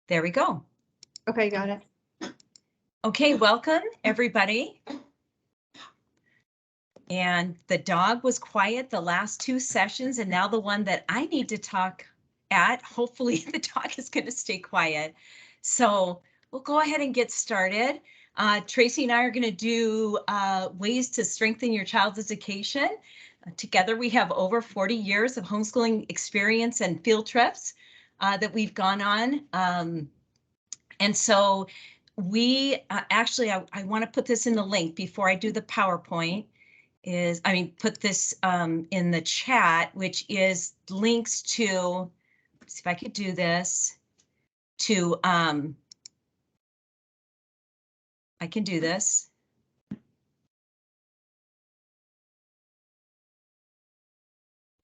There we go. Okay, got it. Okay, welcome everybody. And the dog was quiet the last two sessions, and now the one that I need to talk at, hopefully the dog is going to stay quiet. So we'll go ahead and get started. Tracy and I are going to do ways to strengthen your child's education. Together we have over 40 years of homeschooling experience and field trips that we've gone on. And so we actually, I want to put this in the link before I do the PowerPoint. Put this in the chat, which is links to, let's see if I could do this, to, I can do this.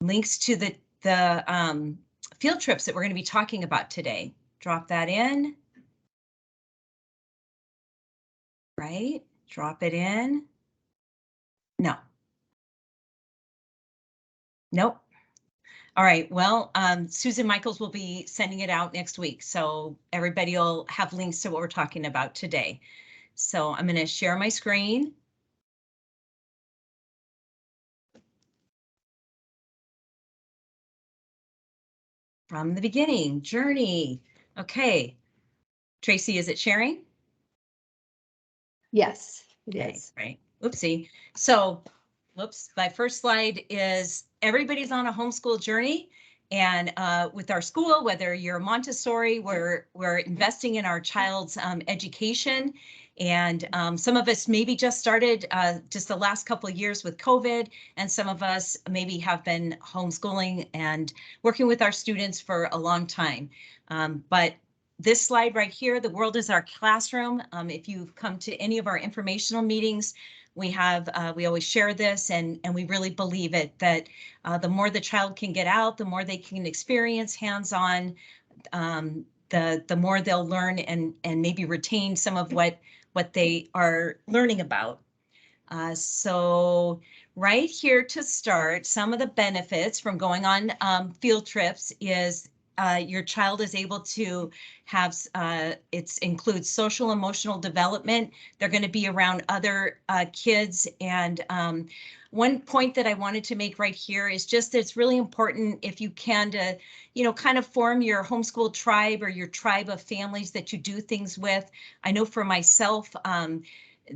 Links to the field trips that we're going to be talking about today. Drop that in. Right, drop it in. No. Nope. All right, well, Susan Michaels will be sending it out next week, so everybody will have links to what we're talking about today. So I'm going to share my screen. From the beginning, journey. Okay, Tracy, is it sharing? Yes, it is. Right, oopsie. So, whoops, my first slide is everybody's on a homeschool journey. And with our school, whether you're Montessori, we're investing in our child's education. And some of us maybe just started just the last couple of years with COVID, and some of us maybe have been homeschooling and working with our students for a long time. But this slide right here, the world is our classroom. If you've come to any of our informational meetings, we always share this, and we really believe it, that the more the child can get out, the more they can experience hands-on, the more they'll learn and maybe retain some of what they are learning about. So right here to start, some of the benefits from going on field trips is your child is able to have, it includes social emotional development. They're going to be around other kids. And one point that I wanted to make right here is just that it's really important, if you can, to, kind of form your homeschool tribe or your tribe of families that you do things with. I know for myself,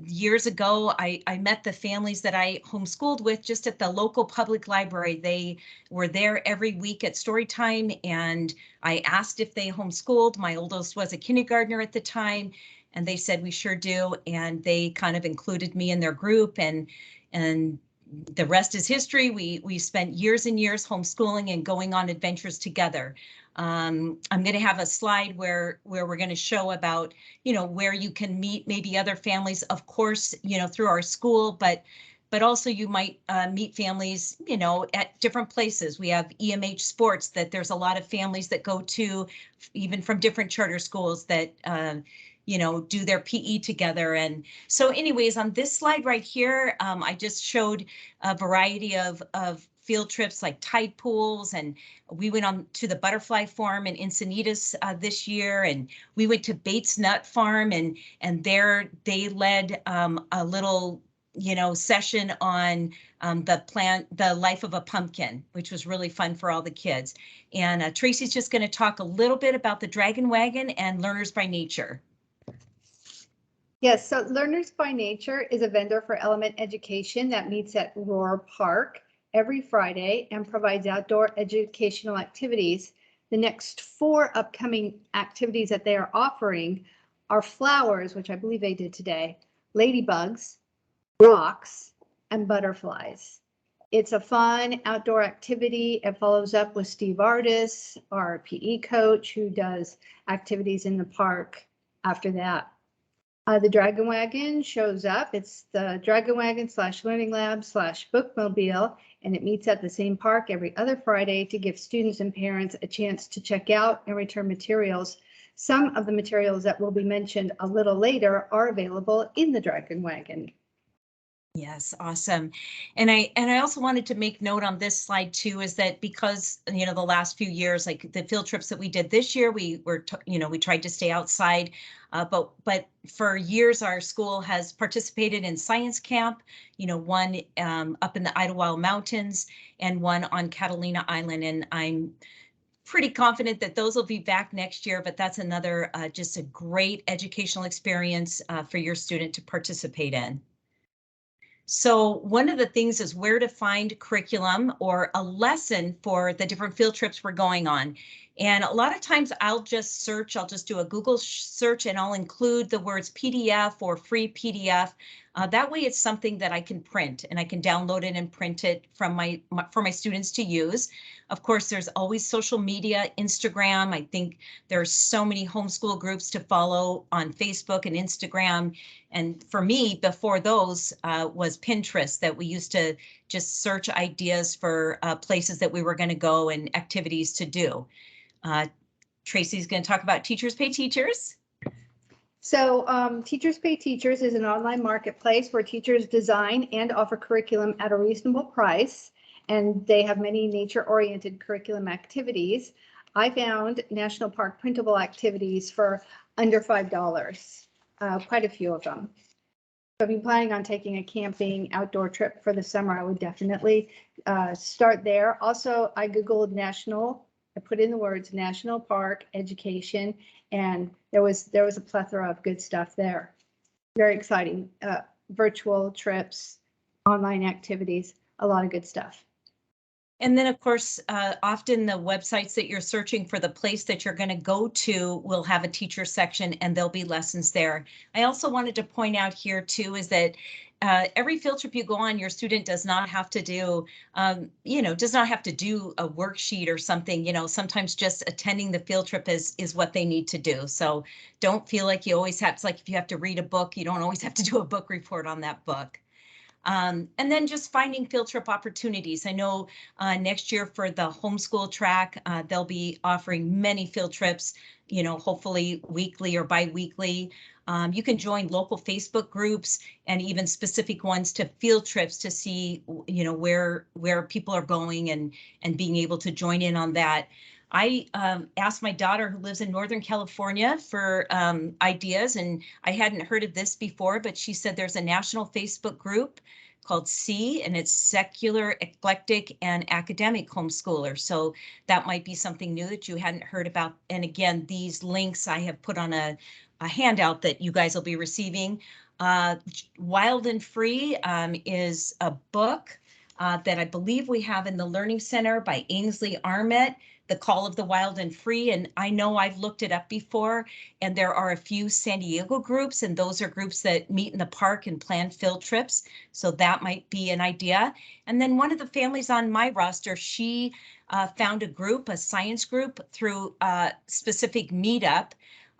years ago, I met the families that I homeschooled with just at the local public library. They were there every week at story time, and I asked if they homeschooled. My oldest was a kindergartner at the time, and they said we sure do, and they kind of included me in their group, and the rest is history. We spent years and years homeschooling and going on adventures together. I'm going to have a slide where we're going to show about, where you can meet maybe other families, of course, through our school, but also you might meet families, at different places. We have EMH Sports that there's a lot of families that go to, even from different charter schools that, do their PE together. And so anyways, on this slide right here, I just showed a variety of field trips like tide pools, and we went on to the butterfly farm in Encinitas this year, and we went to Bates Nut Farm, and there they led a little session on the life of a pumpkin, which was really fun for all the kids. And Tracy's just going to talk a little bit about the Dragon Wagon and Learners by Nature. Yes, so Learners by Nature is a vendor for element education that meets at Roar Park every Friday and provides outdoor educational activities. The next 4 upcoming activities that they are offering are flowers, which I believe they did today, ladybugs, rocks, and butterflies. It's a fun outdoor activity. It follows up with Steve Artis, our PE coach, who does activities in the park after that. The Dragon Wagon shows up. It's the Dragon Wagon / Learning Lab / Bookmobile, and it meets at the same park every other Friday to give students and parents a chance to check out and return materials. Some of the materials that will be mentioned a little later are available in the Dragon Wagon. Yes, awesome. And I also wanted to make note on this slide too, is that because, the last few years, like the field trips that we did this year, we tried to stay outside. But for years, our school has participated in science camp, one up in the Idlewild Mountains and one on Catalina Island. And I'm pretty confident that those will be back next year, but that's another just a great educational experience for your student to participate in. So one of the things is where to find curriculum or a lesson for the different field trips we're going on. And a lot of times I'll just do a Google search and I'll include the words PDF or free PDF. That way it's something that I can print and I can download it and print it from for my students to use. Of course, there's always social media, Instagram. I think there's so many homeschool groups to follow on Facebook and Instagram. And for me, before those was Pinterest, that we used to just search ideas for places that we were going to go and activities to do. Tracy's going to talk about Teachers Pay Teachers. So Teachers Pay Teachers is an online marketplace where teachers design and offer curriculum at a reasonable price, and they have many nature-oriented curriculum activities. I found National Park printable activities for under $5, quite a few of them. So if you're planning on taking a camping outdoor trip for the summer, I would definitely start there. Also, I Googled I put in the words National Park Education, and there was a plethora of good stuff there. Very exciting. Virtual trips, online activities, a lot of good stuff. And then, of course, often the websites that you're searching for the place that you're going to go to will have a teacher section and there'll be lessons there. I also wanted to point out here too is that every field trip you go on, your student does not have to do, does not have to do a worksheet or something. Sometimes just attending the field trip is what they need to do. So don't feel like you always have. It's like if you have to read a book, you don't always have to do a book report on that book. And then just finding field trip opportunities. I know next year for the homeschool track, they'll be offering many field trips, hopefully weekly or bi-weekly. You can join local Facebook groups and even specific ones to field trips to see, where people are going and being able to join in on that. I asked my daughter who lives in Northern California for ideas, and I hadn't heard of this before, but she said there's a national Facebook group called C, and it's Secular, Eclectic, and Academic Homeschoolers. So that might be something new that you hadn't heard about. And again, these links I have put on a handout that you guys will be receiving. Wild and Free is a book that I believe we have in the Learning Center by Ainsley Armett, The Call of the Wild and Free. And I know I've looked it up before, and there are a few San Diego groups, and those are groups that meet in the park and plan field trips. So that might be an idea. And then one of the families on my roster, she found a group, a science group, through a specific meetup.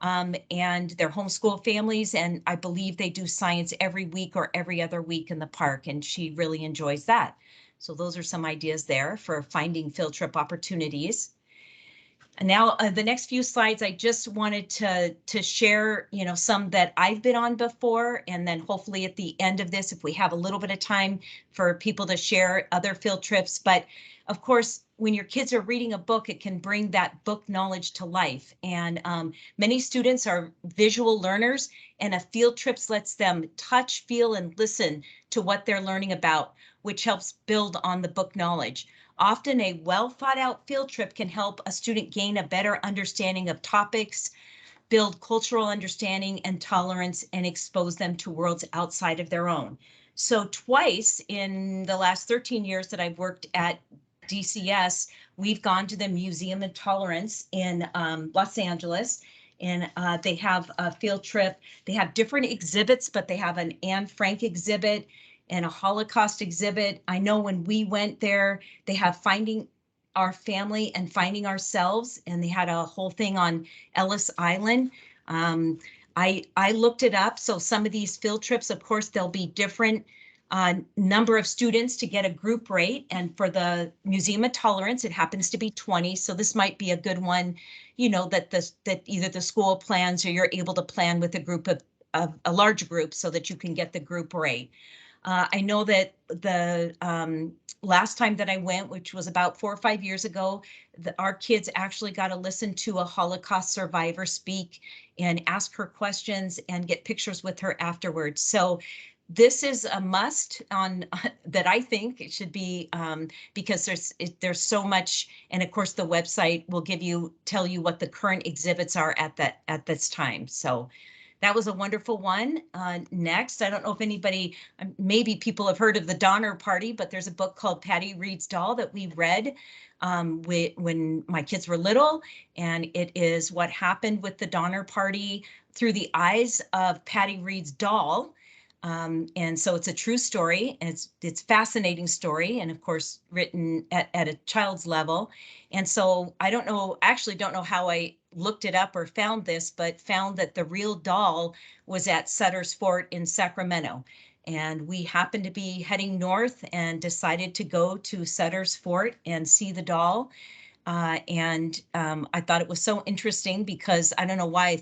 And they're homeschool families, and I believe they do science every week or every other week in the park, and she really enjoys that. So those are some ideas there for finding field trip opportunities. And now the next few slides, I just wanted to share, some that I've been on before, and then hopefully at the end of this, if we have a little bit of time for people to share other field trips. But of course, when your kids are reading a book, it can bring that book knowledge to life. And many students are visual learners, and a field trips lets them touch, feel, and listen to what they're learning about, which helps build on the book knowledge. Often a well thought out field trip can help a student gain a better understanding of topics, build cultural understanding and tolerance, and expose them to worlds outside of their own. So twice in the last 13 years that I've worked at DCS, we've gone to the Museum of Tolerance in Los Angeles, and they have a field trip. They have different exhibits, but they have an Anne Frank exhibit and a Holocaust exhibit. I know when we went there, they have Finding Our Family and Finding Ourselves, and they had a whole thing on Ellis Island. I looked it up. So some of these field trips, of course, there'll be different number of students to get a group rate. And for the Museum of Tolerance, it happens to be 20. So this might be a good one, that either the school plans or you're able to plan with a group of a large group so that you can get the group rate. I know that the last time that I went, which was about 4 or 5 years ago, our kids actually got to listen to a Holocaust survivor speak and ask her questions and get pictures with her afterwards. So this is a must on that I think it should be, because there's so much, and of course the website will tell you what the current exhibits are at this time. So that was a wonderful one. Next, I don't know if anybody, maybe people have heard of the Donner Party, but there's a book called Patty Reed's Doll that we read when my kids were little, and it is what happened with the Donner Party through the eyes of Patty Reed's doll. And so it's a true story, and it's fascinating story, and of course written at a child's level. And so I actually don't know how I looked it up or found this, but found that the real doll was at Sutter's Fort in Sacramento. And we happened to be heading north and decided to go to Sutter's Fort and see the doll. I thought it was so interesting because I don't know why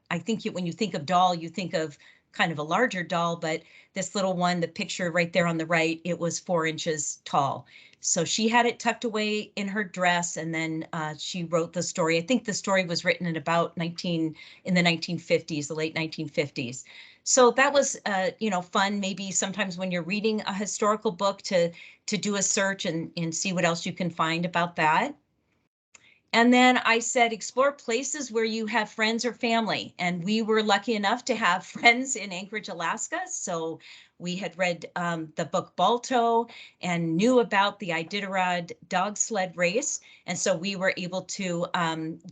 I think when you think of doll, you think of kind of a larger doll, but this little one, the picture right there on the right, it was 4 inches tall. So she had it tucked away in her dress, and then she wrote the story. I think the story was written in about in the 1950s, the late 1950s. So that was, fun. Maybe sometimes when you're reading a historical book to do a search and see what else you can find about that. And then I said, explore places where you have friends or family. And we were lucky enough to have friends in Anchorage, Alaska. So we had read the book Balto and knew about the Iditarod dog sled race. And so we were able to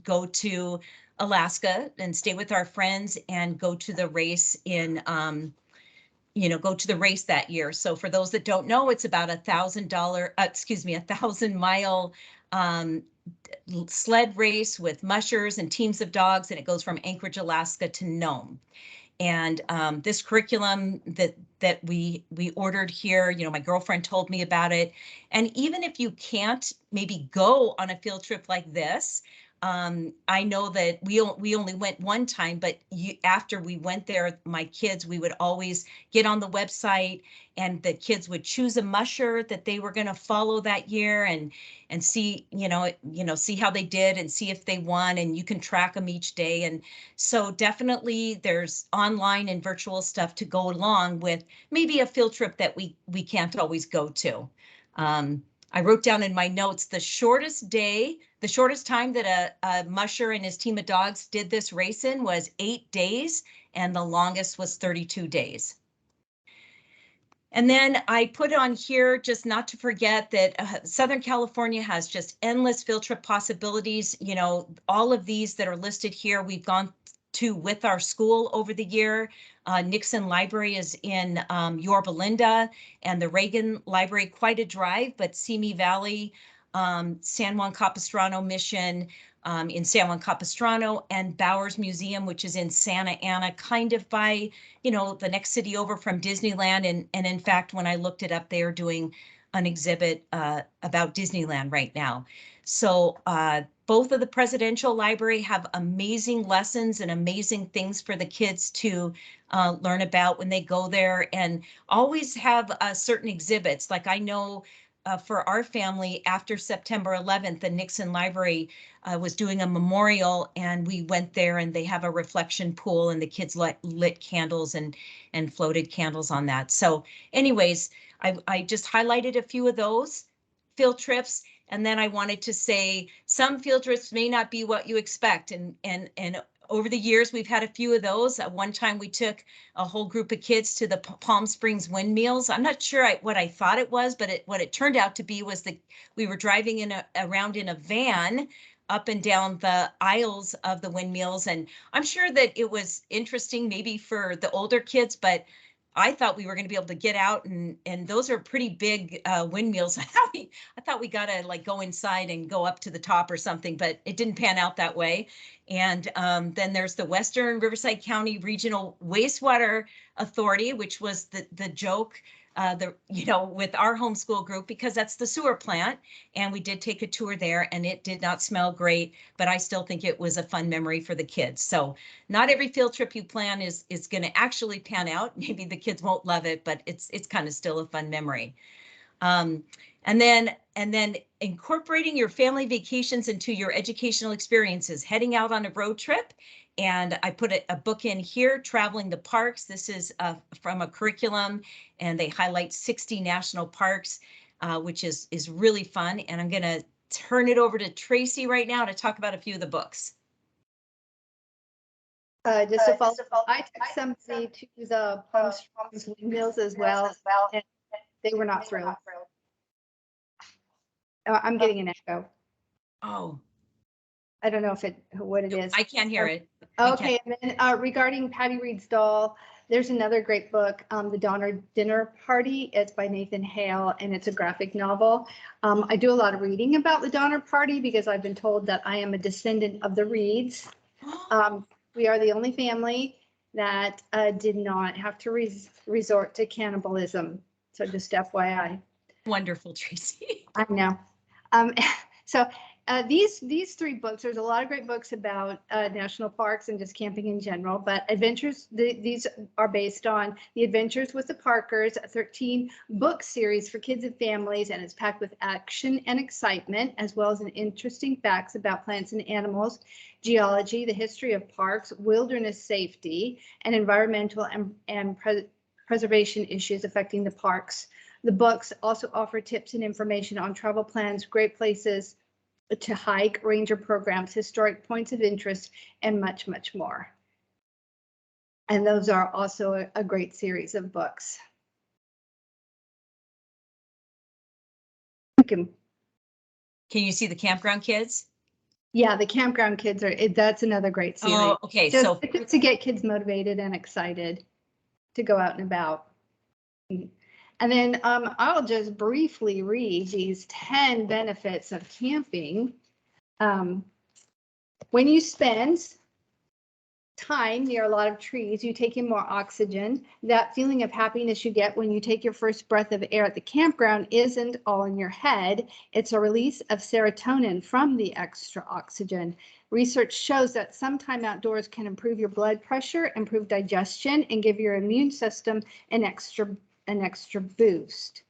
go to Alaska and stay with our friends and go to the race go to the race that year. So for those that don't know, it's about $1,000-mile sled race with mushers and teams of dogs, and it goes from Anchorage, Alaska to Nome. And this curriculum that we ordered here, my girlfriend told me about it. And even if you can't maybe go on a field trip like this, I know that we only went one time, but after we went there, my kids, we would always get on the website, and the kids would choose a musher that they were going to follow that year, and see, see how they did and see if they won, and you can track them each day. And so definitely there's online and virtual stuff to go along with maybe a field trip that we can't always go to. I wrote down in my notes the shortest time that a musher and his team of dogs did this race in was 8 days, and the longest was 32 days. And then I put on here, just not to forget that Southern California has just endless field trip possibilities. All of these that are listed here, we've gone to with our school over the year. Nixon Library is in Yorba Linda, and the Reagan Library, quite a drive, but Simi Valley, San Juan Capistrano Mission in San Juan Capistrano, and Bowers Museum, which is in Santa Ana, kind of by, the next city over from Disneyland. And in fact, when I looked it up, they are doing an exhibit about Disneyland right now. So both of the Presidential Library have amazing lessons and amazing things for the kids to learn about when they go there, and always have certain exhibits. Like I know for our family, after September 11th, the Nixon Library was doing a memorial, and we went there, and they have a reflection pool, and the kids lit candles and floated candles on that. So anyways, I just highlighted a few of those field trips. And then I wanted to say some field trips may not be what you expect. And over the years, we've had a few of those. At one time, we took a whole group of kids to the Palm Springs windmills. I'm not sure what I thought it was, but what it turned out to be was that we were driving around in a van up and down the aisles of the windmills. And I'm sure that it was interesting maybe for the older kids, but I thought we were going to be able to get out, and those are pretty big windmills. I thought we got to like go inside and go up to the top or something, but it didn't pan out that way. And then there's the Western Riverside County Regional Wastewater Authority, which was the joke with our homeschool group, because that's the sewer plant. And we did take a tour there, and it did not smell great, but I still think it was a fun memory for the kids. So not every field trip you plan is going to actually pan out. Maybe the kids won't love it, but it's kind of still a fun memory. And then incorporating your family vacations into your educational experiences, heading out on a road trip. And I put a book in here, Traveling the Parks. This is from a curriculum, and they highlight 60 national parks, which is really fun. And I'm going to turn it over to Tracy right now to talk about a few of the books. Just to follow, I took somebody to the Palm Springs windmills as well, and they were not thrilled. I'm getting an echo. Oh, I don't know what it is. I can't hear it. Okay, and then regarding Patty Reed's Doll, there's another great book, The Donner Dinner Party. It's by Nathan Hale, and it's a graphic novel. I do a lot of reading about the Donner Party because I've been told that I am a descendant of the Reeds. We are the only family that did not have to resort to cannibalism. So just FYI. Wonderful, Tracy. I know. So these three books, there's a lot of great books about national parks and just camping in general, but these are based on The Adventures with the Parkers, a 13-book series for kids and families, and it's packed with action and excitement, as well as interesting facts about plants and animals, geology, the history of parks, wilderness safety, and environmental and preservation issues affecting the parks. The books also offer tips and information on travel plans, great places to hike, ranger programs, historic points of interest, and much, much more. And those are also a great series of books. Can you see the Campground Kids? Yeah, the Campground Kids that's another great series. Oh, okay. Just so to get kids motivated and excited to go out and about. And then I'll just briefly read these 10 benefits of camping. When you spend time near a lot of trees, you take in more oxygen. That feeling of happiness you get when you take your first breath of air at the campground isn't all in your head. It's a release of serotonin from the extra oxygen. Research shows that some time outdoors can improve your blood pressure, improve digestion, and give your immune system an extra boost.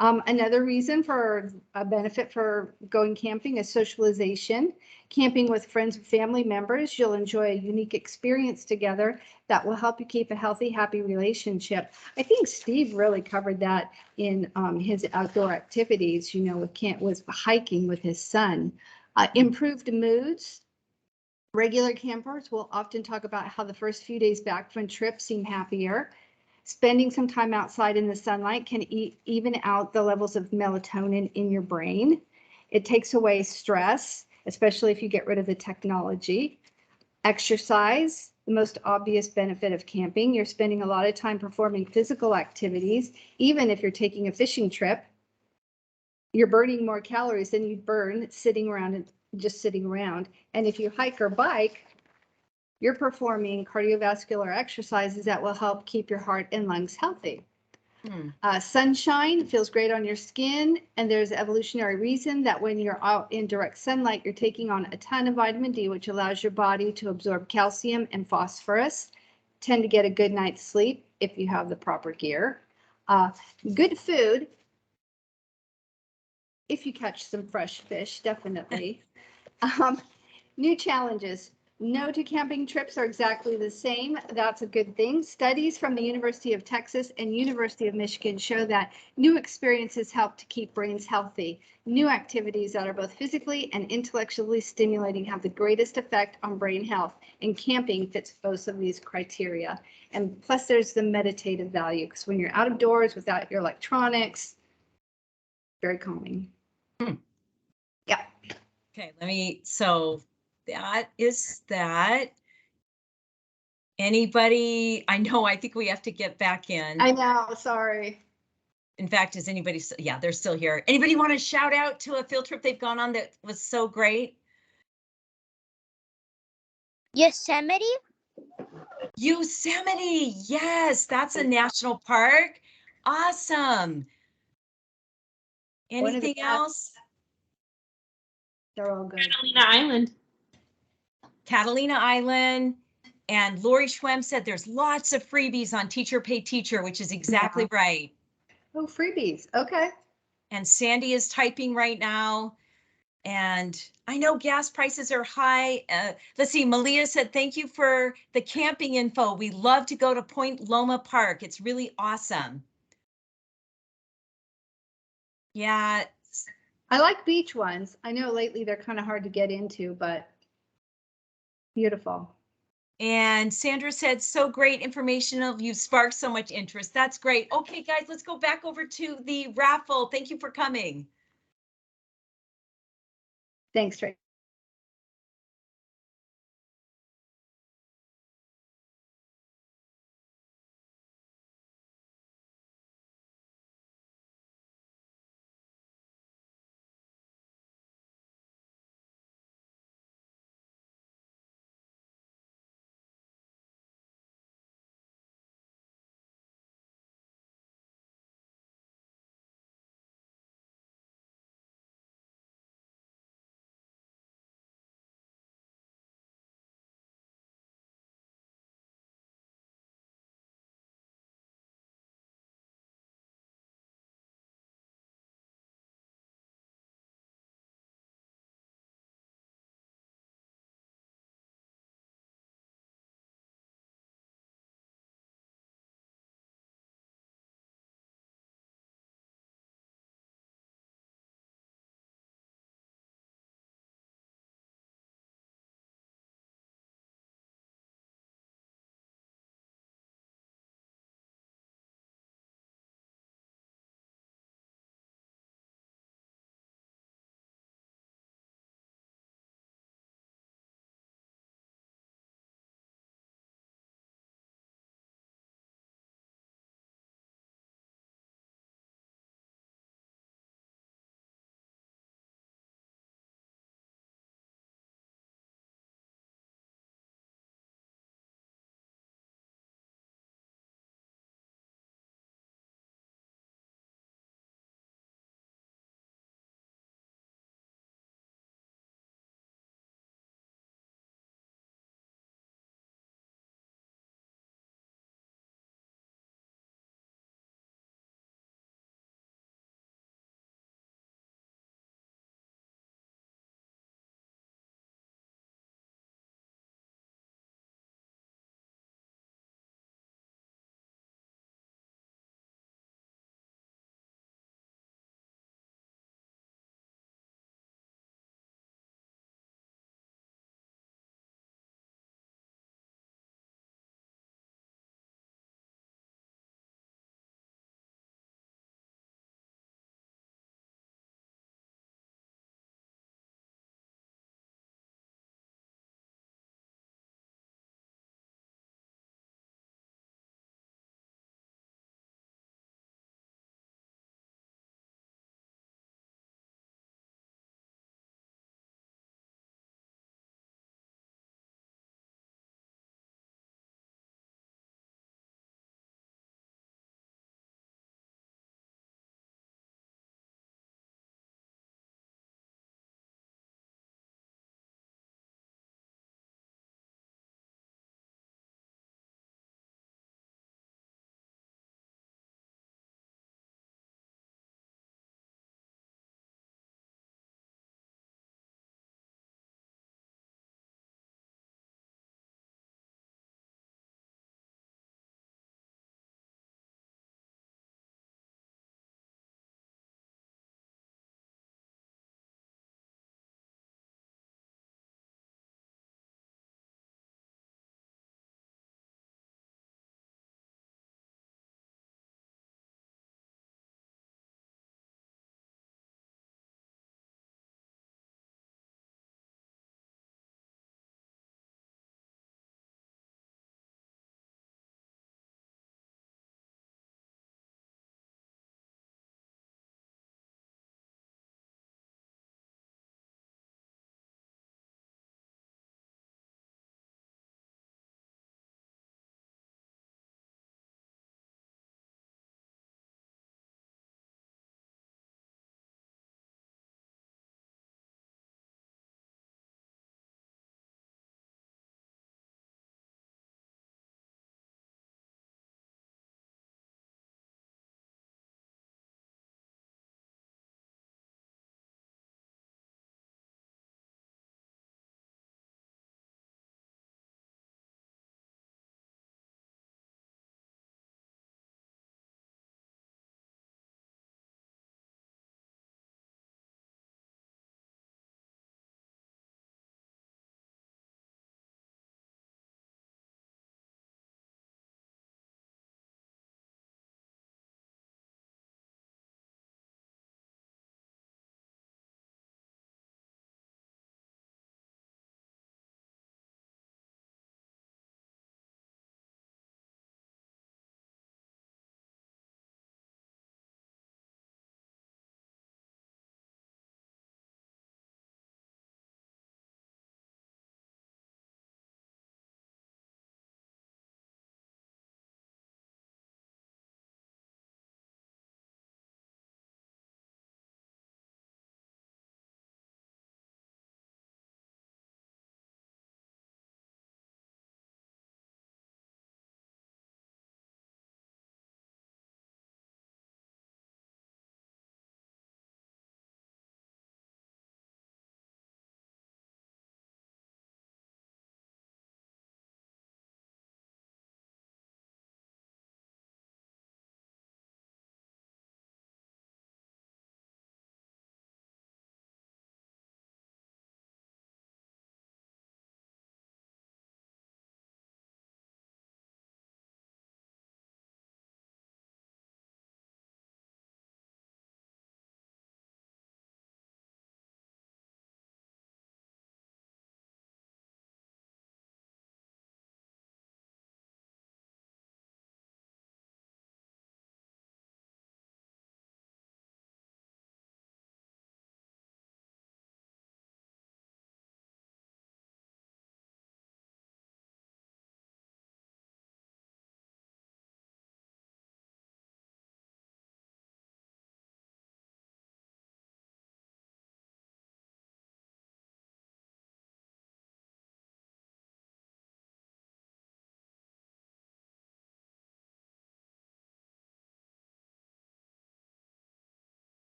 Another reason for a benefit for going camping is socialization. Camping with friends and family members, you'll enjoy a unique experience together that will help you keep a healthy, happy relationship. I think Steve really covered that in his outdoor activities, with hiking with his son. Improved moods. Regular campers will often talk about how the first few days back from trips seem happier. Spending some time outside in the sunlight can even out the levels of melatonin in your brain. It takes away stress, especially if you get rid of the technology. Exercise, the most obvious benefit of camping. You're spending a lot of time performing physical activities. Even if you're taking a fishing trip, you're burning more calories than you'd burn sitting around. And if you hike or bike, you're performing cardiovascular exercises that will help keep your heart and lungs healthy. Sunshine feels great on your skin, and there's evolutionary reason that when you're out in direct sunlight, you're taking on a ton of vitamin D, which allows your body to absorb calcium and phosphorus. Tend to get a good night's sleep if you have the proper gear. Good food, if you catch some fresh fish, definitely. New challenges. No two camping trips are exactly the same. That's a good thing. Studies from the University of Texas and University of Michigan show that new experiences help to keep brains healthy. New activities that are both physically and intellectually stimulating have the greatest effect on brain health, and camping fits both of these criteria. And plus there's the meditative value, because when you're out of doors without your electronics, very calming. Yeah. Okay, so that is that. Anybody? I think we have to get back in. I know, sorry. In fact, is anybody? Yeah, they're still here. Anybody want to shout out to a field trip they've gone on that was so great? Yosemite? Yosemite, yes, that's a national park. Awesome. One of the Anything best. else? They're all good. Catalina Island. Catalina Island. And Lori Schwem said there's lots of freebies on Teacher Pay Teacher, which is exactly right. Oh, freebies. Okay. And Sandy is typing right now. And I know gas prices are high. Let's see, Malia said, thank you for the camping info. We love to go to Point Loma Park. It's really awesome. Yeah. I like beach ones. I know lately they're kind of hard to get into, but beautiful. And Sandra said, so great, informational. You sparked so much interest. That's great. Okay, guys, let's go back over to the raffle. Thank you for coming. Thanks, Tracy.